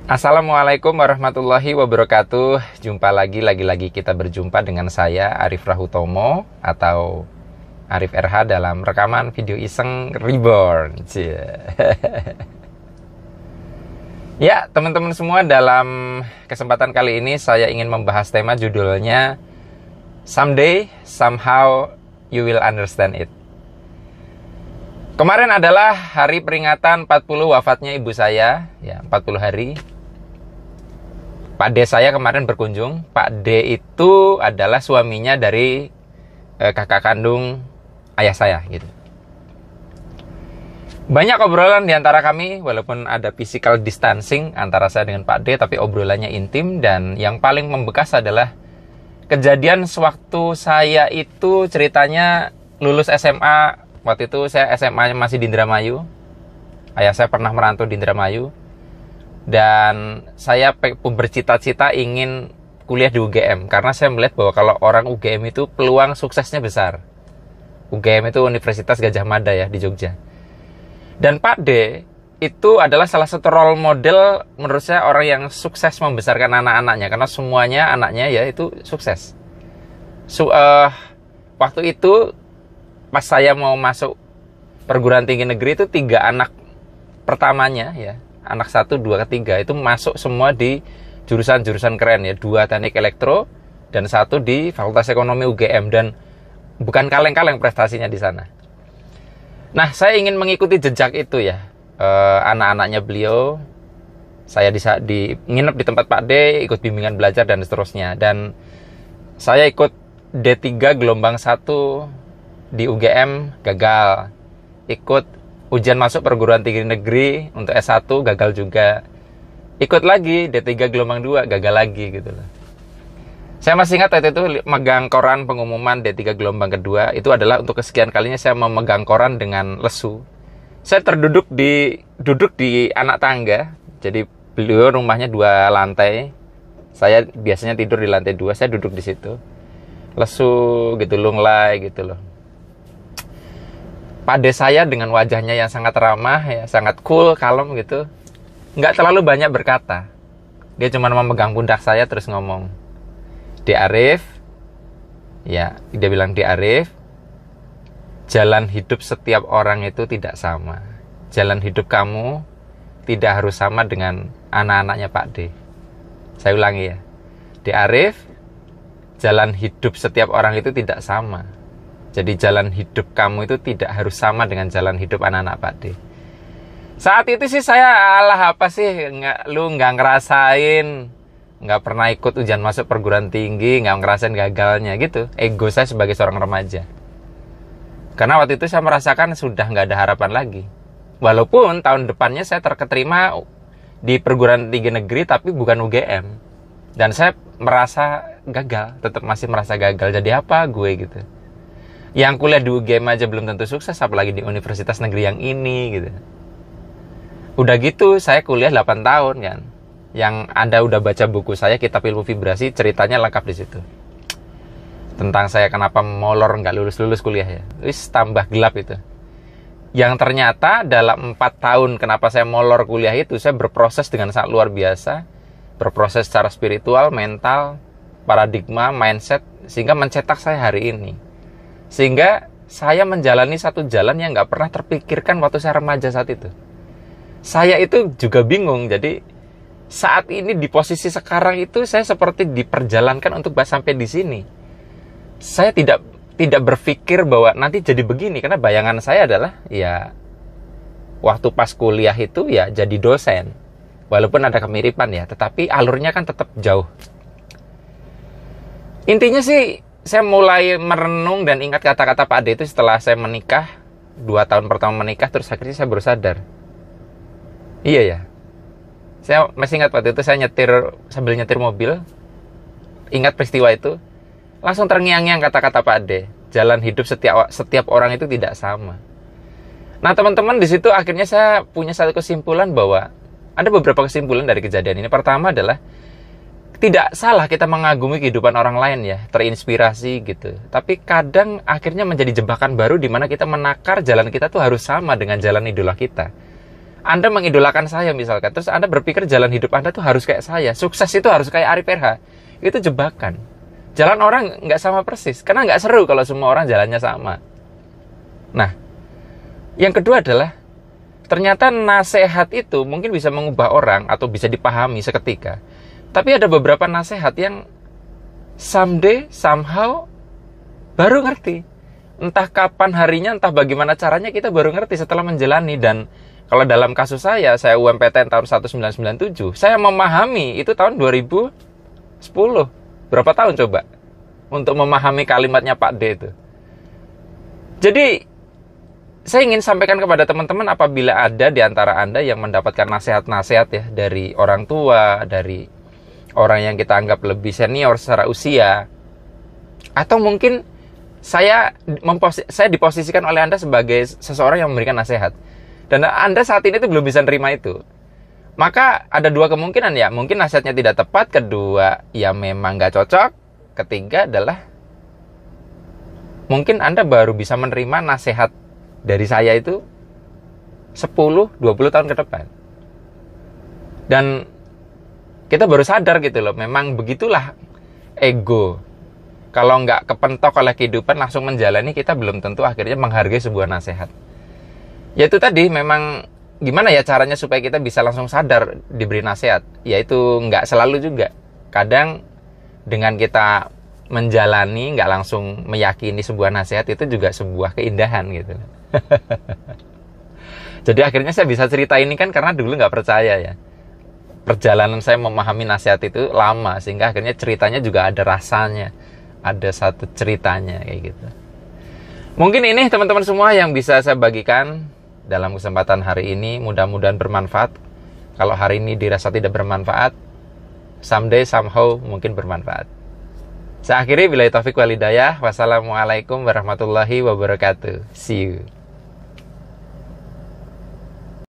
Assalamualaikum warahmatullahi wabarakatuh. Jumpa lagi kita berjumpa dengan saya Arif Rahutomo atau Arif RH dalam rekaman video iseng Reborn. Ya, teman-teman semua, dalam kesempatan kali ini saya ingin membahas tema judulnya Someday, Somehow You Will Understand It. Kemarin adalah hari peringatan 40 wafatnya ibu saya, ya 40 hari. Pak D saya kemarin berkunjung. Pak D itu adalah suaminya dari kakak kandung ayah saya gitu. Banyak obrolan di antara kami, walaupun ada physical distancing antara saya dengan Pak D, tapi obrolannya intim. Dan yang paling membekas adalah kejadian sewaktu saya itu ceritanya lulus SMA. Waktu itu saya SMA masih di Indramayu. Ayah saya pernah merantau di Indramayu. Dan saya bercita-cita ingin kuliah di UGM. Karena saya melihat bahwa kalau orang UGM itu peluang suksesnya besar. UGM itu Universitas Gadjah Mada ya, di Jogja. Dan Pak D itu adalah salah satu role model menurut saya, orang yang sukses membesarkan anak-anaknya. Karena semuanya anaknya ya itu sukses. Waktu itu pas saya mau masuk perguruan tinggi negeri itu 3 anak pertamanya ya, anak 1, 2, ketiga itu masuk semua di jurusan-jurusan keren ya. 2 teknik elektro dan 1 di Fakultas Ekonomi UGM. Dan bukan kaleng-kaleng prestasinya di sana. Nah, saya ingin mengikuti jejak itu ya. Anak-anaknya beliau. Saya nginep di tempat Pak D, ikut bimbingan belajar dan seterusnya. Dan saya ikut D3 gelombang 1 di UGM, gagal. Ikut ujian masuk perguruan tinggi negeri untuk S1, gagal juga. Ikut lagi D3 gelombang 2, gagal lagi gitu loh. Saya masih ingat waktu itu megang koran pengumuman D3 gelombang kedua. Itu adalah untuk kesekian kalinya saya memegang koran dengan lesu. Saya duduk di anak tangga. Jadi beliau rumahnya 2 lantai. Saya biasanya tidur di lantai 2, saya duduk di situ. Lesu gitu, lunglai gitu loh. Pada saya dengan wajahnya yang sangat ramah ya, sangat cool, kalem gitu, nggak terlalu banyak berkata. Dia cuma memegang pundak saya terus ngomong, "Di Arif," ya dia bilang, "Di Arif, jalan hidup setiap orang itu tidak sama. Jalan hidup kamu tidak harus sama dengan anak-anaknya Pak D." Saya ulangi ya, "Di Arif, jalan hidup setiap orang itu tidak sama. Jadi jalan hidup kamu itu tidak harus sama dengan jalan hidup anak-anak Pak D." Saat itu sih saya, alah apa sih, lu nggak ngerasain, nggak pernah ikut ujian masuk perguruan tinggi, nggak ngerasain gagalnya gitu. Ego saya sebagai seorang remaja. Karena waktu itu saya merasakan sudah nggak ada harapan lagi. Walaupun tahun depannya saya terketerima di perguruan tinggi negeri tapi bukan UGM. Dan saya merasa gagal, tetap masih merasa gagal. Jadi apa gue gitu. Yang kuliah di UGM aja belum tentu sukses, apalagi di universitas negeri yang ini gitu. Udah gitu saya kuliah 8 tahun kan. Yang Anda udah baca buku saya, Kitab Ilmu Vibrasi, ceritanya lengkap di situ. Tentang saya kenapa molor nggak lulus-lulus kuliah ya. Wis tambah gelap itu. Yang ternyata dalam 4 tahun kenapa saya molor kuliah itu, saya berproses dengan sangat luar biasa. Berproses secara spiritual, mental, paradigma, mindset, sehingga mencetak saya hari ini. Sehingga saya menjalani satu jalan yang nggak pernah terpikirkan waktu saya remaja saat itu. Saya itu juga bingung. Jadi saat ini di posisi sekarang itu saya seperti diperjalankan untuk sampai di sini. Saya tidak berpikir bahwa nanti jadi begini. Karena bayangan saya adalah ya waktu pas kuliah itu ya jadi dosen. Walaupun ada kemiripan ya, tetapi alurnya kan tetap jauh. Intinya sih, saya mulai merenung dan ingat kata-kata Pak D itu setelah saya menikah. 2 tahun pertama menikah, terus akhirnya saya baru sadar. Iya ya. Saya masih ingat waktu itu saya sambil nyetir mobil. Ingat peristiwa itu. Langsung terngiang-ngiang kata-kata Pak D. Jalan hidup setiap orang itu tidak sama. Nah teman-teman, di situ akhirnya saya punya satu kesimpulan bahwa ada beberapa kesimpulan dari kejadian ini. Pertama adalah tidak salah kita mengagumi kehidupan orang lain ya, terinspirasi gitu. Tapi kadang akhirnya menjadi jebakan baru di mana kita menakar jalan kita tuh harus sama dengan jalan idola kita. Anda mengidolakan saya misalkan, terus Anda berpikir jalan hidup Anda tuh harus kayak saya, sukses itu harus kayak Arif RH. Itu jebakan. Jalan orang nggak sama persis, karena nggak seru kalau semua orang jalannya sama. Nah, yang kedua adalah, ternyata nasihat itu mungkin bisa mengubah orang atau bisa dipahami seketika. Tapi ada beberapa nasihat yang someday, somehow, baru ngerti. Entah kapan harinya, entah bagaimana caranya, kita baru ngerti setelah menjalani. Dan kalau dalam kasus saya UMPTN tahun 1997, saya memahami itu tahun 2010. Berapa tahun coba untuk memahami kalimatnya Pak D itu. Jadi saya ingin sampaikan kepada teman-teman, apabila ada di antara Anda yang mendapatkan nasihat-nasihat ya dari orang tua, dari orang yang kita anggap lebih senior secara usia, atau mungkin saya diposisikan oleh Anda sebagai seseorang yang memberikan nasihat, dan Anda saat ini tuh belum bisa nerima itu, maka ada dua kemungkinan ya. Mungkin nasihatnya tidak tepat, kedua ya memang nggak cocok, ketiga adalah mungkin Anda baru bisa menerima nasihat dari saya itu 10-20 tahun ke depan. Dan kita baru sadar gitu loh, memang begitulah ego. Kalau nggak kepentok oleh kehidupan langsung menjalani, kita belum tentu akhirnya menghargai sebuah nasihat. Ya itu tadi, memang gimana ya caranya supaya kita bisa langsung sadar diberi nasihat? Yaitu nggak selalu juga. Kadang dengan kita menjalani, nggak langsung meyakini sebuah nasihat, itu juga sebuah keindahan gitu. Jadi akhirnya saya bisa cerita ini kan karena dulu nggak percaya ya. Perjalanan saya memahami nasihat itu lama, sehingga akhirnya ceritanya juga ada rasanya, ada satu ceritanya kayak gitu. Mungkin ini teman-teman semua yang bisa saya bagikan dalam kesempatan hari ini. Mudah-mudahan bermanfaat. Kalau hari ini dirasa tidak bermanfaat, someday, somehow mungkin bermanfaat. Saya akhiri, billahi taufik wal hidayah. Wassalamualaikum warahmatullahi wabarakatuh. See you.